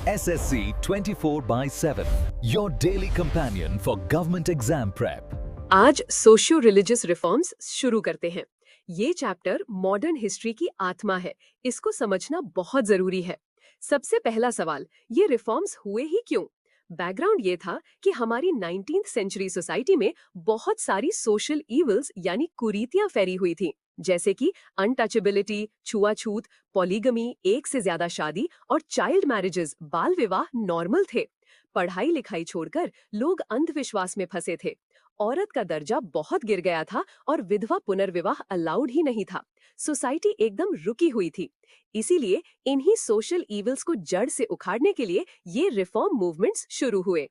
SSC 24/7, your daily companion for government exam prep. आज socio religious reforms शुरू करते हैं। ये चैप्टर मॉडर्न हिस्ट्री की आत्मा है, इसको समझना बहुत जरूरी है। सबसे पहला सवाल, ये रिफॉर्म्स हुए ही क्यों? बैकग्राउंड ये था कि हमारी 19th सेंचुरी सोसाइटी में बहुत सारी सोशल इविल्स यानी कुरीतियां फैली हुई थी, जैसे कि अनटचेबिलिटी, छुआछूत, पॉलीगमी, एक से ज्यादा शादी और चाइल्ड मैरिजेस, बाल विवाह नॉर्मल थे। पढ़ाई लिखाई छोड़कर लोग अंधविश्वास में फंसे थे। औरत का दर्जा बहुत गिर गया था और विधवा पुनर्विवाह अलाउड ही नहीं था। सोसाइटी एकदम रुकी हुई थी। इसीलिए इन्हीं सोशल इविल्स को जड़ से उखाड़ने के लिए ये रिफॉर्म मूवमेंट्स शुरू हुए।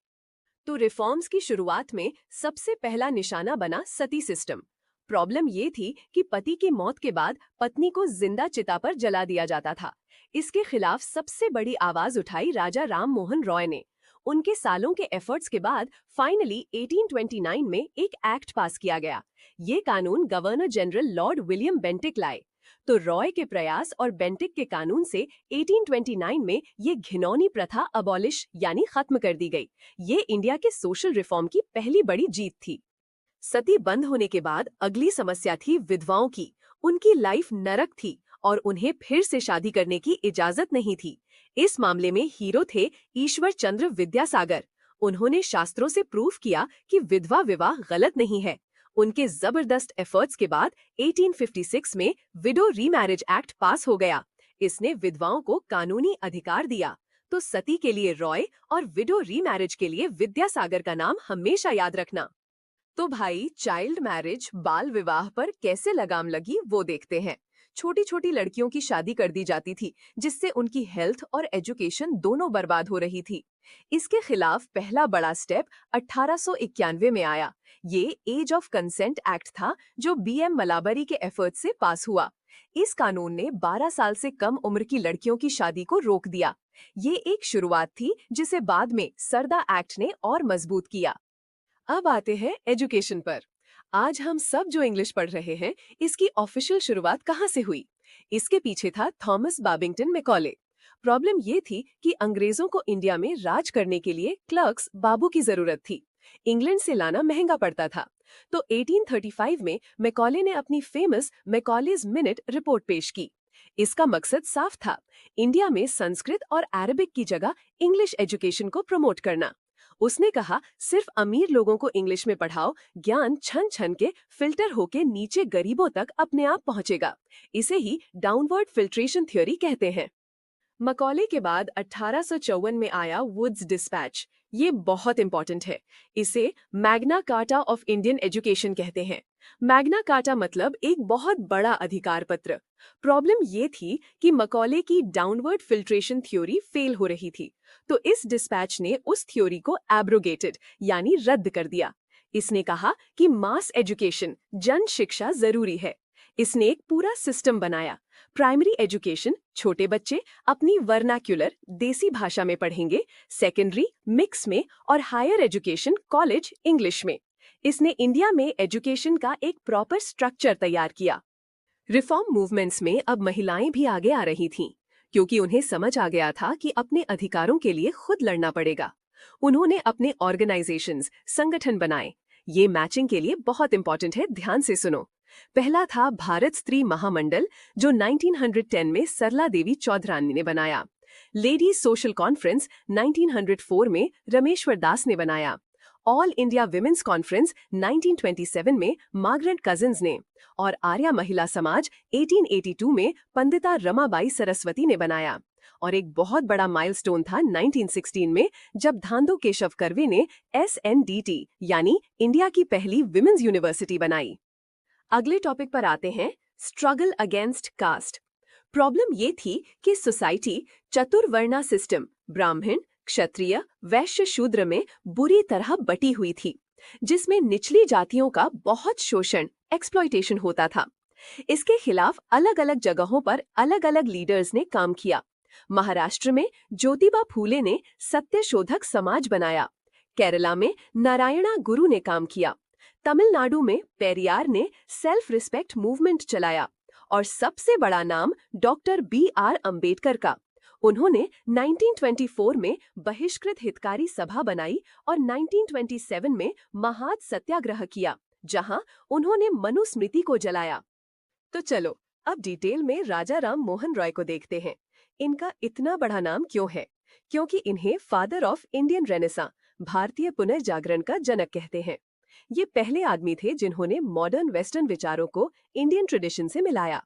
तो रिफॉर्म्स की शुरुआत में सबसे पहला निशाना बना सती सिस्टम। प्रॉब्लम ये थी कि पति की मौत के बाद पत्नी को जिंदा चिता पर जला दिया जाता था। इसके खिलाफ सबसे बड़ी आवाज उठाई राजा राम मोहन रॉय ने। उनके सालों के एफर्ट्स के बाद फाइनली 1829 में एक एक्ट पास किया गया। ये कानून governor general Lord William Bentinck लाए। तो रॉय के प्रयास और बेंटिक के कानून से 1829 में ये घिनौनी प्रथा अबॉलिश यानी खत्म कर दी गई। ये इंडिया के सोशल रिफॉर्म की पहली बड़ी जीत थी। सती बंद होने के बाद अगली समस्या थी विधवाओं की। उनकी लाइफ नरक थी और उन्हें फिर से शादी करने की इजाजत नहीं थी। इस मामले में हीरो थे ईश्वर चंद्र विद्यासागर। उन्होंने शास्त्रों से प्रूफ किया कि विधवा विवाह गलत नहीं है। उनके जबरदस्त एफर्ट्स के बाद 1856 में विडो रीमैरिज एक्ट पास हो गया। इसने विधवाओं को कानूनी अधिकार दिया। तो सती के लिए रॉय और विडो रीमैरिज के लिए विद्यासागर का नाम हमेशा याद रखना। तो भाई, चाइल्ड मैरिज, बाल विवाह पर कैसे लगाम लगी वो देखते हैं। छोटी छोटी लड़कियों की शादी कर दी जाती थी, जिससे उनकी हेल्थ और एजुकेशन दोनों बर्बाद हो रही थी। इसके खिलाफ पहला बड़ा स्टेप 1891 में आया। ये एज ऑफ कंसेंट एक्ट था, जो BM मलाबरी के एफर्ट से पास हुआ। इस कानून ने 12 साल से कम उम्र की लड़कियों की शादी को रोक दिया। ये एक शुरुआत थी, जिसे बाद में सरदा एक्ट ने और मजबूत किया। अब आते हैं एजुकेशन पर। आज हम सब जो इंग्लिश पढ़ रहे हैं, इसकी ऑफिशियल शुरुआत कहाँ से हुई? इसके पीछे था थॉमस बाबिंगटन मैकॉले। प्रॉब्लम ये थी कि अंग्रेजों को इंडिया में राज करने के लिए क्लर्क्स, बाबू की जरूरत थी। इंग्लैंड से लाना महंगा पड़ता था। तो 1835 में मैकॉले ने अपनी फेमस मैकॉलेज मिनट रिपोर्ट पेश की। इसका मकसद साफ था, इंडिया में संस्कृत और अरबिक की जगह इंग्लिश एजुकेशन को प्रमोट करना। उसने कहा, सिर्फ अमीर लोगों को इंग्लिश में पढ़ाओ, ज्ञान छन छन के फिल्टर होके नीचे गरीबों तक अपने आप पहुंचेगा। इसे ही डाउनवर्ड फिल्ट्रेशन थ्योरी कहते हैं। मकॉले के बाद 1854 में आया वुड्स डिस्पैच। ये बहुत इंपॉर्टेंट है। इसे Magna carta of Indian education कहते हैं। मैग्ना कार्टा मतलब एक बहुत बड़ा अधिकार पत्र। प्रॉब्लम ये थी कि मकॉले की डाउनवर्ड फिल्ट्रेशन थ्योरी फेल हो रही थी। तो इस डिस्पैच ने उस थ्योरी को एब्रोगेटेड यानी रद्द कर दिया। इसने कहा कि मास एजुकेशन, जन शिक्षा जरूरी है। इसने एक पूरा सिस्टम बनाया। प्राइमरी एजुकेशन छोटे बच्चे अपनी वर्नाक्युलर देसी भाषा में पढ़ेंगे, सेकेंडरी मिक्स में और हायर एजुकेशन कॉलेज इंग्लिश में। इसने इंडिया में एजुकेशन का एक प्रॉपर स्ट्रक्चर तैयार किया। रिफॉर्म मूवमेंट्स में अब महिलाएं भी आगे आ रही थीं, क्योंकि उन्हें समझ आ गया था कि अपने अधिकारों के लिए खुद लड़ना पड़ेगा। उन्होंने अपने ऑर्गेनाइजेशंस, संगठन बनाए। ये मैचिंग के लिए बहुत इंपॉर्टेंट है, ध्यान से सुनो। पहला था भारत स्त्री महामंडल, जो 1910 में सरला देवी चौधरानी ने बनाया। लेडीज सोशल कॉन्फ्रेंस 1904 में रमेश्वर दास ने बनाया। ऑल इंडिया विमेंस कॉन्फ्रेंस 1927 में मार्गरेट कजिन्स ने। और आर्या महिला समाज 1882 में पंडिता रमाबाई सरस्वती ने बनाया। और एक बहुत बड़ा माइलस्टोन था 1916 में, जब धांधो केशव कर्वे ने SNDT यानी इंडिया की पहली विमेंस यूनिवर्सिटी बनाई। अगले टॉपिक पर आते हैं, स्ट्रगल अगेंस्ट कास्ट। प्रॉब्लम ये थी कि सोसाइटी चतुर्वर्णा सिस्टम, ब्राह्मण, क्षत्रिय, वैश्य, शूद्र में बुरी तरह बटी हुई थी, जिसमें निचली जातियों का बहुत शोषण, एक्सप्लॉयटेशन होता था। इसके खिलाफ अलग अलग जगहों पर अलग अलग लीडर्स ने काम किया। महाराष्ट्र में ज्योतिबा फूले ने सत्यशोधक समाज बनाया। केरला में नारायणा गुरु ने काम किया। तमिलनाडु में पेरियार ने सेल्फ रिस्पेक्ट मूवमेंट चलाया। और सबसे बड़ा नाम डॉक्टर BR अम्बेडकर का। उन्होंने 1924 में बहिष्कृत हितकारी सभा बनाई और 1927 में महाद सत्याग्रह किया, जहां उन्होंने मनुस्मृति को जलाया। तो चलो अब डिटेल में राजा राम मोहन रॉय को देखते हैं। इनका इतना बड़ा नाम क्यों है? क्योंकि इन्हें फादर ऑफ इंडियन रेनेसां, भारतीय पुनर्जागरण का जनक कहते हैं। ये पहले आदमी थे जिन्होंने मॉडर्न वेस्टर्न विचारों को इंडियन ट्रेडिशन से मिलाया।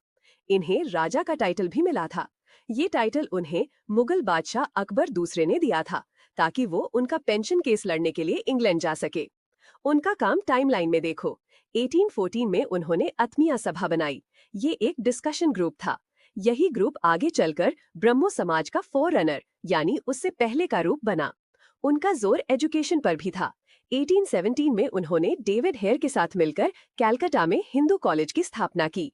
इन्हें राजा का टाइटल भी मिला था। ये टाइटल उन्हें मुगल बादशाह अकबर दूसरे ने दिया था, ताकि वो उनका पेंशन केस लड़ने के लिए इंग्लैंड जा सके। उनका काम टाइमलाइन में देखो। 1814 में उन्होंने आत्मीय सभा बनाई। ये एक डिस्कशन ग्रुप था। यही ग्रुप आगे चलकर ब्रह्मो समाज का फोररनर यानी उससे पहले का रूप बना। उनका जोर एजुकेशन पर भी था। 1817 में उन्होंने डेविड हेयर के साथ मिलकर कैलकाटा में हिंदू कॉलेज की स्थापना की।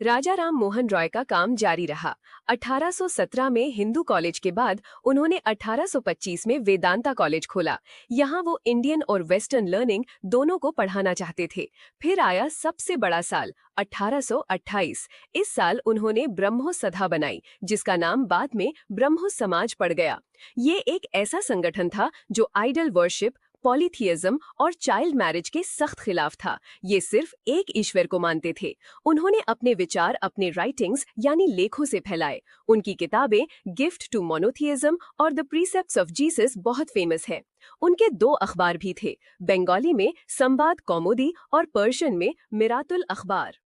राजा राम मोहन रॉय का काम जारी रहा। 1817 में हिंदू कॉलेज के बाद उन्होंने 1825 में वेदांता कॉलेज खोला। यहाँ वो इंडियन और वेस्टर्न लर्निंग दोनों को पढ़ाना चाहते थे। फिर आया सबसे बड़ा साल 1828। इस साल उन्होंने ब्रह्मो सभा बनाई, जिसका नाम बाद में ब्रह्मो समाज पड़ गया। ये एक ऐसा संगठन था जो आइडल वर्शिप, पॉलीथियज्म और चाइल्ड मैरिज के सख्त खिलाफ था। ये सिर्फ एक ईश्वर को मानते थे। उन्होंने अपने विचार अपने राइटिंग्स यानी लेखों से फैलाए। उनकी किताबें गिफ्ट टू मोनोथियज्म और द प्रीसेप्ट्स ऑफ जीसस बहुत फेमस है। उनके 2 अखबार भी थे, बंगाली में संवाद कौमुदी और पर्शियन में मिरातुल अखबार।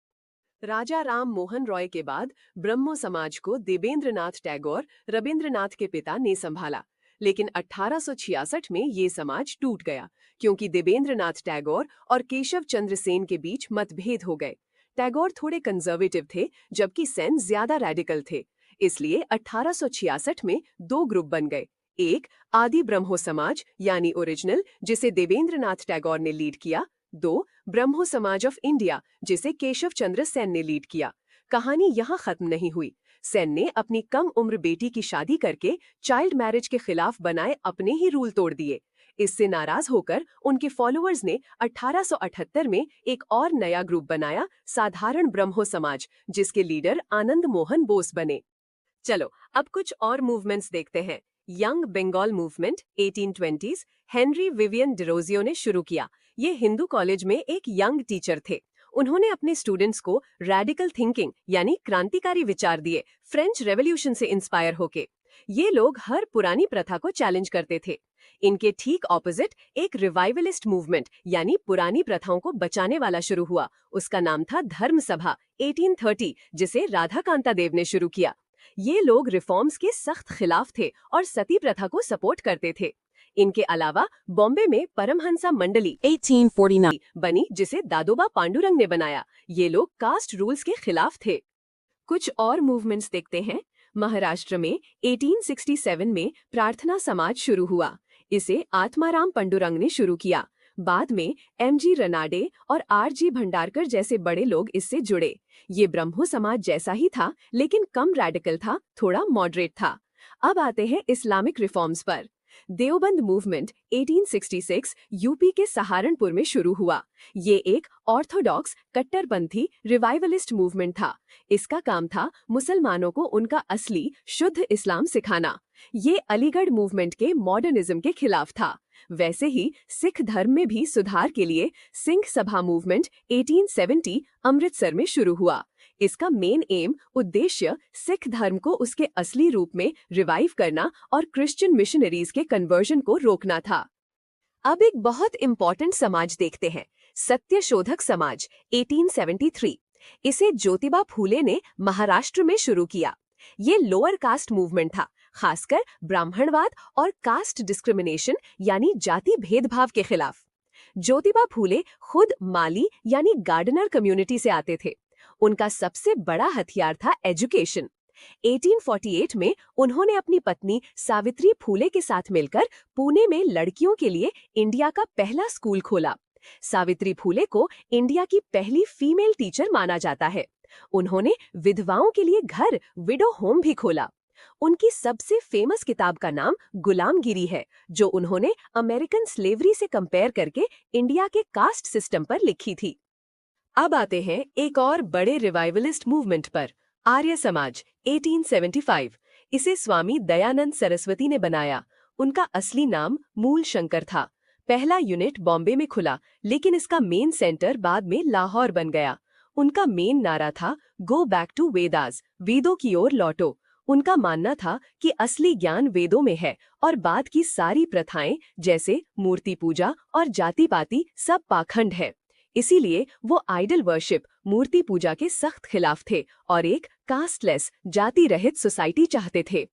राजा राम मोहन रॉय के बाद ब्रह्मो समाज को देवेंद्रनाथ टैगोर, रविंद्रनाथ के पिता ने संभाला। लेकिन 1866 में ये समाज टूट गया, क्योंकि देवेंद्रनाथ टैगोर और केशव चंद्र सेन के बीच मतभेद हो गए। टैगोर थोड़े कंजर्वेटिव थे, जबकि सेन ज्यादा रेडिकल थे। इसलिए 1866 में 2 ग्रुप बन गए। एक आदि ब्रह्मो समाज यानी ओरिजिनल, जिसे देवेंद्रनाथ टैगोर ने लीड किया। 2 ब्रह्मो समाज ऑफ इंडिया, जिसे केशव चंद्र सेन ने लीड किया। कहानी यहाँ खत्म नहीं हुई। सेन ने अपनी कम उम्र बेटी की शादी करके चाइल्ड मैरिज के खिलाफ बनाए अपने ही रूल तोड़ दिए। इससे नाराज होकर उनके फॉलोअर्स ने 1878 में एक और नया ग्रुप बनाया, साधारण ब्रह्मो समाज, जिसके लीडर आनंद मोहन बोस बने। चलो अब कुछ और मूवमेंट्स देखते हैं। Young Bengal movement 1820s Henry Vivian Derozio ने शुरू किया। ये हिंदू कॉलेज में एक यंग टीचर थे। उन्होंने अपने स्टूडेंट्स को रैडिकल थिंकिंग यानी क्रांतिकारी विचार दिए, फ्रेंच रेवोल्यूशन से इंस्पायर होके। ये लोग हर पुरानी प्रथा को चैलेंज करते थे। इनके ठीक ऑपोजिट एक रिवाइवलिस्ट मूवमेंट यानी पुरानी प्रथाओं को बचाने वाला शुरू हुआ। उसका नाम था धर्म सभा 1830, जिसे राधा कांता देव ने शुरू किया। ये लोग रिफॉर्म्स के सख्त खिलाफ थे और सती प्रथा को सपोर्ट करते थे। इनके अलावा बॉम्बे में परमहंसा मंडली 1849 बनी, जिसे दादोबा पांडुरंग ने बनाया। ये लोग कास्ट रूल्स के खिलाफ थे। कुछ और मूवमेंट्स देखते हैं। महाराष्ट्र में 1867 में प्रार्थना समाज शुरू हुआ। इसे आत्माराम पंडुरंग ने शुरू किया। बाद में MG रनाडे और RG भंडारकर जैसे बड़े लोग इससे जुड़े। ये ब्रह्मो समाज जैसा ही था, लेकिन कम रैडिकल था, थोड़ा मॉडरेट था। अब आते हैं इस्लामिक रिफॉर्म्स पर। देवबंद मूवमेंट 1866 यूपी के सहारनपुर में शुरू हुआ। ये एक ऑर्थोडॉक्स कट्टरपंथी रिवाइवलिस्ट मूवमेंट था। इसका काम था मुसलमानों को उनका असली शुद्ध इस्लाम सिखाना। ये अलीगढ़ मूवमेंट के मॉडर्निज्म के खिलाफ था। वैसे ही सिख धर्म में भी सुधार के लिए सिंह सभा मूवमेंट 1870 अमृतसर में शुरू हुआ। इसका मेन एम उद्देश्य सिख धर्म को उसके असली रूप में रिवाइव करना और क्रिश्चियन मिशनरीज के कन्वर्जन को रोकना था। अब एक बहुत इंपॉर्टेंट समाज देखते हैं, सत्यशोधक समाज 1873। इसे ज्योतिबा फूले ने महाराष्ट्र में शुरू किया। ये लोअर कास्ट मूवमेंट था, खासकर ब्राह्मणवाद और कास्ट डिस्क्रिमिनेशन यानी जाति भेदभाव के खिलाफ। ज्योतिबा फूले खुद माली यानी गार्डनर कम्युनिटी से आते थे। उनका सबसे बड़ा हथियार था एजुकेशन। 1848 में उन्होंने अपनी पत्नी सावित्री फूले के साथ मिलकर पुणे में लड़कियों के लिए इंडिया का पहला स्कूल खोला। सावित्री फूले को इंडिया की पहली फीमेल टीचर माना जाता है। उन्होंने विधवाओं के लिए घर विडो होम भी खोला। उनकी सबसे फेमस किताब का नाम गुलामगिरी है, जो उन्होंने अमेरिकन स्लेवरी से कंपेयर करके इंडिया के कास्ट सिस्टम पर लिखी थी। अब आते हैं एक और बड़े रिवाइवलिस्ट मूवमेंट पर, आर्य समाज 1875। इसे स्वामी दयानंद सरस्वती ने बनाया। उनका असली नाम मूल शंकर था। पहला यूनिट बॉम्बे में खुला, लेकिन इसका मेन सेंटर बाद में लाहौर बन गया। उनका मेन नारा था गो बैक टू वेदास, वेदों की ओर लौटो। उनका मानना था कि असली ज्ञान वेदों में है और बाद की सारी प्रथाएं जैसे मूर्ति पूजा और जाति पाति सब पाखंड है। इसीलिए वो आइडल वर्शिप, मूर्ति पूजा के सख्त खिलाफ थे और एक कास्टलेस, जाति रहित सोसाइटी चाहते थे।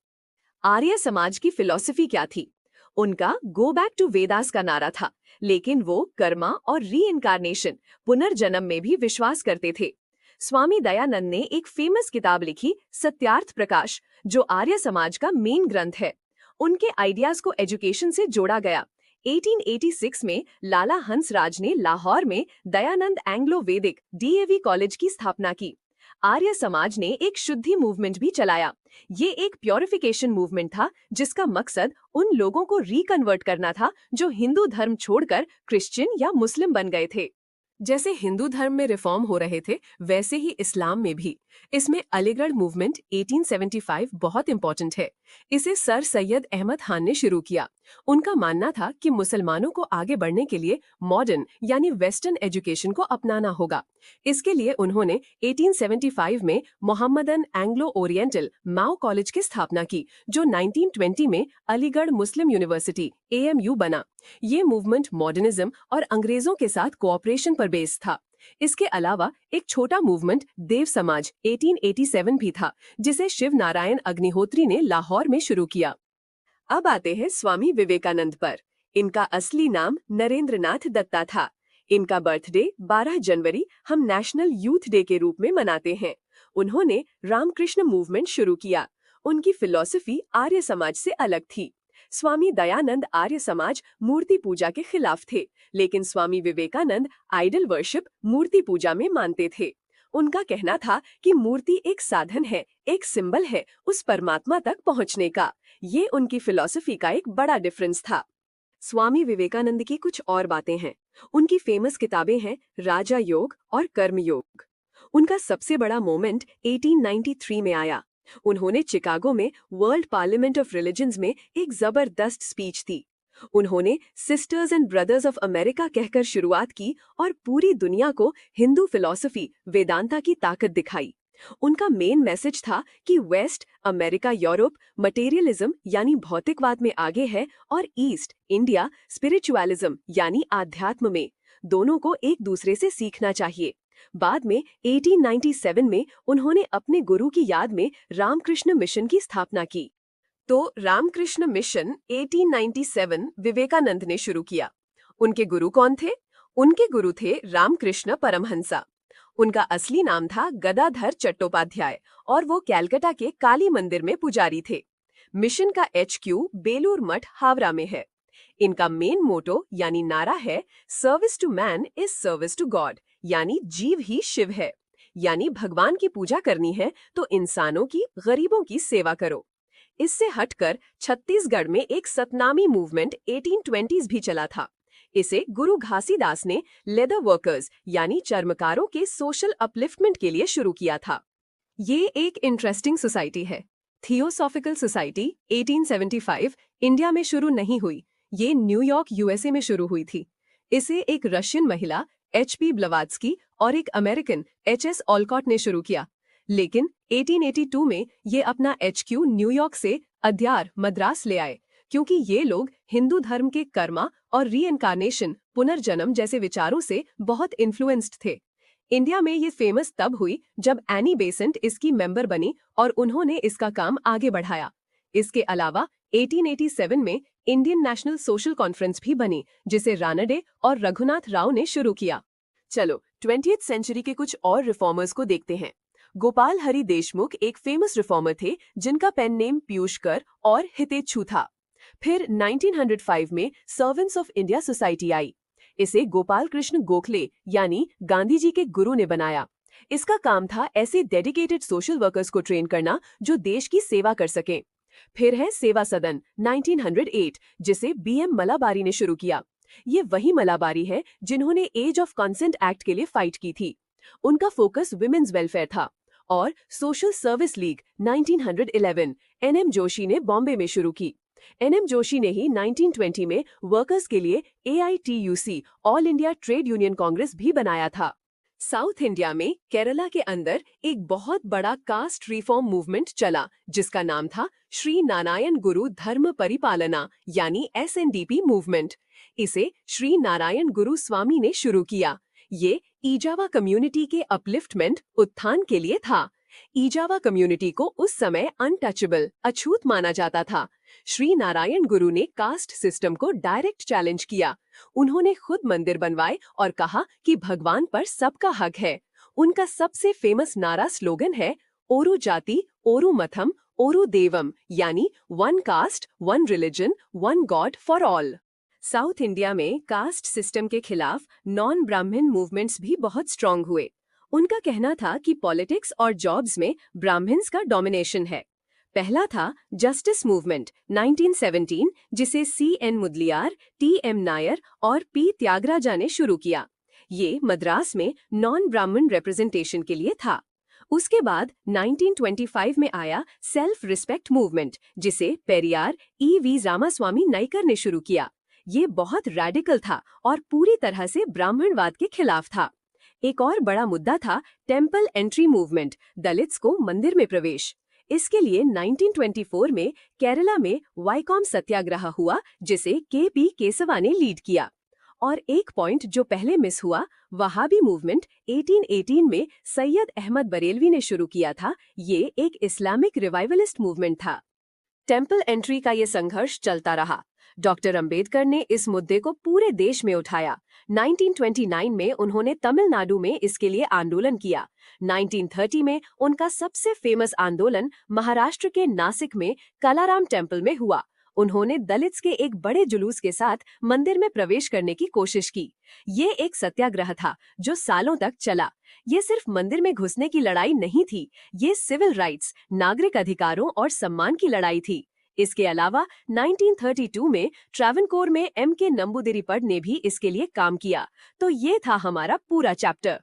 आर्य समाज की फिलॉसफी क्या थी? उनका गो बैक टू वेदास का नारा था, लेकिन वो कर्मा और रीइंकारनेशन, पुनर्जन्म में भी विश्वास करते थे। स्वामी दयानंद ने एक फेमस किताब लिखी, सत्यार्थ प्रकाश, जो आर्य समाज का मेन ग्रंथ है। उनके आइडियाज को एजुकेशन से जोड़ा गया। 1886 में लाला हंसराज ने लाहौर में दयानंद एंग्लो वैदिक डीएवी कॉलेज की स्थापना की। आर्य समाज ने एक शुद्धि मूवमेंट भी चलाया। ये एक प्योरिफिकेशन मूवमेंट था जिसका मकसद उन लोगों को रिकन्वर्ट करना था जो हिंदू धर्म छोड़कर क्रिश्चियन या मुस्लिम बन गए थे। जैसे हिंदू धर्म में रिफॉर्म हो रहे थे, वैसे ही इस्लाम में भी। इसमें अलीगढ़ मूवमेंट 1875 बहुत इंपॉर्टेंट है। इसे सर सैयद अहमद खान ने शुरू किया। उनका मानना था कि मुसलमानों को आगे बढ़ने के लिए मॉडर्न यानी वेस्टर्न एजुकेशन को अपनाना होगा। इसके लिए उन्होंने 1875 में मोहम्मदन एंग्लो ओरिएंटल माओ कॉलेज की स्थापना की, जो 1920 में अलीगढ़ मुस्लिम यूनिवर्सिटी AMU बना। ये मूवमेंट मॉडर्निज्म और अंग्रेजों के साथ कोऑपरेशन पर बेस्ड था। इसके अलावा एक छोटा मूवमेंट देव समाज 1887 भी था, जिसे शिव नारायण अग्निहोत्री ने लाहौर में शुरू किया। अब आते हैं स्वामी विवेकानंद पर। इनका असली नाम नरेंद्रनाथ दत्ता था। इनका बर्थडे 12 जनवरी हम नेशनल यूथ डे के रूप में मनाते हैं। उन्होंने रामकृष्ण मूवमेंट शुरू किया। उनकी फिलॉसफी आर्य समाज से अलग थी। स्वामी दयानंद आर्य समाज मूर्ति पूजा के खिलाफ थे, लेकिन स्वामी विवेकानंद आइडल वर्शिप, मूर्ति पूजा में मानते थे। उनका कहना था कि मूर्ति एक साधन है, एक सिंबल है उस परमात्मा तक पहुंचने का। ये उनकी फिलॉसफी का एक बड़ा डिफरेंस था। स्वामी विवेकानंद की कुछ और बातें हैं। उनकी फेमस किताबें हैं राजा योग और कर्म योग। उनका सबसे बड़ा मोमेंट 1893 में आया। उन्होंने चिकागो में वर्ल्ड पार्लियामेंट ऑफ रिलीजन्स में एक जबरदस्त स्पीच दी। उन्होंने sisters and brothers of America कहकर शुरुआत की और पूरी दुनिया को हिंदू फिलॉसफी, वेदांता की ताकत दिखाई। उनका मेन मैसेज था कि वेस्ट, अमेरिका, यूरोप मटेरियलिज्म यानी भौतिकवाद में आगे है और ईस्ट, इंडिया स्पिरिचुअलिज्म यानी आध्यात्म में। दोनों को एक दूसरे से सीखना चाहिए। बाद में 1897 में उन्होंने अपने गुरु की याद में रामकृष्ण मिशन की स्थापना की। तो रामकृष्ण मिशन 1897 विवेकानंद ने शुरू किया। उनके गुरु कौन थे? उनके गुरु थे रामकृष्ण परमहंसा। उनका असली नाम था गदाधर चट्टोपाध्याय और वो कैलकाटा के काली मंदिर में पुजारी थे। मिशन का HQ बेलूर मठ, हावड़ा में है। इनका मेन मोटो यानी नारा है service to man is service to God, यानी जीव ही शिव है। यानी भगवान की पूजा करनी है तो इंसानों की, गरीबों की सेवा करो। इससे हटकर छत्तीसगढ़ में एक सतनामी मूवमेंट 1820s भी चला था। इसे गुरु घासीदास ने लेदर वर्कर्स यानी चर्मकारों के सोशल अपलिफ्टमेंट के लिए शुरू किया था। ये एक इंटरेस्टिंग सोसाइटी है। थियोसॉफिकल सोसाइटी 1875 इंडिया में शुरू नहीं हुई, ये न्यूयॉर्क USA में शुरू हुई थी। इसे एक रशियन महिला HP ब्लवात्स्की और एक अमेरिकन HS ऑलकॉट ने शुरू किया, लेकिन 1882 में ये अपना HQ न्यूयॉर्क से अद्यार, मद्रास ले आए, क्योंकि ये लोग हिंदू धर्म के कर्मा और रीइंकारनेशन, पुनर्जन्म जैसे विचारों से बहुत इन्फ्लुएंस्ड थे। इंडिया में ये फेमस तब हुई जब एनी बेसेंट इसकी मेंबर बनी और उन्होंने इसका काम आगे बढ़ाया। इसके अलावा 1887 में इंडियन नेशनल सोशल कॉन्फ्रेंस भी बनी, जिसे रानडे और रघुनाथ राव ने शुरू किया। चलो 20th सेंचुरी के कुछ और रिफॉर्मर्स को देखते हैं। गोपाल हरि देशमुख एक फेमस रिफॉर्मर थे जिनका पेन नेम पीयूषकर और हितेच्छू था। फिर 1905 में servants of India society I. इसे गोपाल कृष्ण गोखले यानी गांधी जी के गुरु ने बनाया। इसका काम था ऐसे डेडिकेटेड सोशल वर्कर्स को ट्रेन करना जो देश की सेवा कर सकें। फिर है सेवा सदन 1908, जिसे BM मलाबारी ने शुरू किया। ये वही मलाबारी है जिन्होंने एज ऑफ कंसेंट एक्ट के लिए फाइट की थी। उनका फोकस विमेन्स वेलफेयर था और social service league 1911 N M Joshi ने बॉम्बे में शुरू की। एनएम जोशी ने ही 1920 में वर्कर्स के लिए AITUC all India trade union Congress भी बनाया था। साउथ इंडिया में केरला के अंदर एक बहुत बड़ा कास्ट रिफॉर्म मूवमेंट चला जिसका नाम था श्री नारायण गुरु धर्म परिपालना यानी SNDP मूवमेंट। इसे श्री नारायण गुरु स्वामी ने शुरू किया। ये ईजावा कम्युनिटी के अपलिफ्टमेंट उत्थान के लिए था। ईजावा कम्युनिटी को उस समय अनटचेबल अछूत माना जाता था। श्री नारायण गुरु ने कास्ट सिस्टम को डायरेक्ट चैलेंज किया। उन्होंने खुद मंदिर बनवाए और कहा कि भगवान पर सबका हक है। उनका सबसे फेमस नारा स्लोगन है ओरु जाति ओरु मथम ओरु देवम यानी one cast one religion one God for all. South India में कास्ट सिस्टम के खिलाफ नॉन ब्राह्मण मूवमेंट्स भी बहुत स्ट्रांग हुए। उनका कहना था कि पॉलिटिक्स और जॉब्स में ब्राह्मण्स का डोमिनेशन है। पहला था जस्टिस मूवमेंट 1917 जिसे CN मुदलियार, TM नायर और P त्यागराजा ने शुरू किया। ये मद्रास में नॉन ब्राह्मण रिप्रेजेंटेशन के लिए था। उसके बाद 1925 में आया सेल्फ रिस्पेक्ट मूवमेंट जिसे पेरियार EV रामास्वामी नाइकर ने शुरू किया। ये बहुत रैडिकल था और पूरी तरह से ब्राह्मणवाद के खिलाफ था। एक और बड़ा मुद्दा था टेम्पल एंट्री मूवमेंट, दलित्स को मंदिर में प्रवेश। इसके लिए 1924 में केरला में वाइकॉम सत्याग्रह हुआ जिसे KP केसवा ने लीड किया। और एक पॉइंट जो पहले मिस हुआ, वहाबी मूवमेंट 1818 में सैयद अहमद बरेलवी ने शुरू किया था। ये एक इस्लामिक रिवाइवलिस्ट मूवमेंट था। टेम्पल एंट्री का ये संघर्ष चलता रहा। डॉक्टर अंबेडकर ने इस मुद्दे को पूरे देश में उठाया। 1929 में उन्होंने तमिलनाडु में इसके लिए आंदोलन किया। 1930 में उनका सबसे फेमस आंदोलन महाराष्ट्र के नासिक में कलाराम टेम्पल में हुआ। उन्होंने दलित्स के एक बड़े जुलूस के साथ मंदिर में प्रवेश करने की कोशिश की। ये एक सत्याग्रह था जो सालों तक चला। ये सिर्फ मंदिर में घुसने की लड़ाई नहीं थी, ये सिविल राइट्स, नागरिक अधिकारों और सम्मान की लड़ाई थी। इसके अलावा 1932 में ट्रावनकोर में MK नंबूदिरीपड ने भी इसके लिए काम किया। तो ये था हमारा पूरा चैप्टर।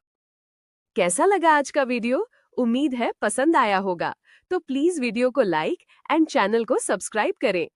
कैसा लगा आज का वीडियो? उम्मीद है पसंद आया होगा। तो प्लीज वीडियो को लाइक एंड चैनल को सब्सक्राइब करें।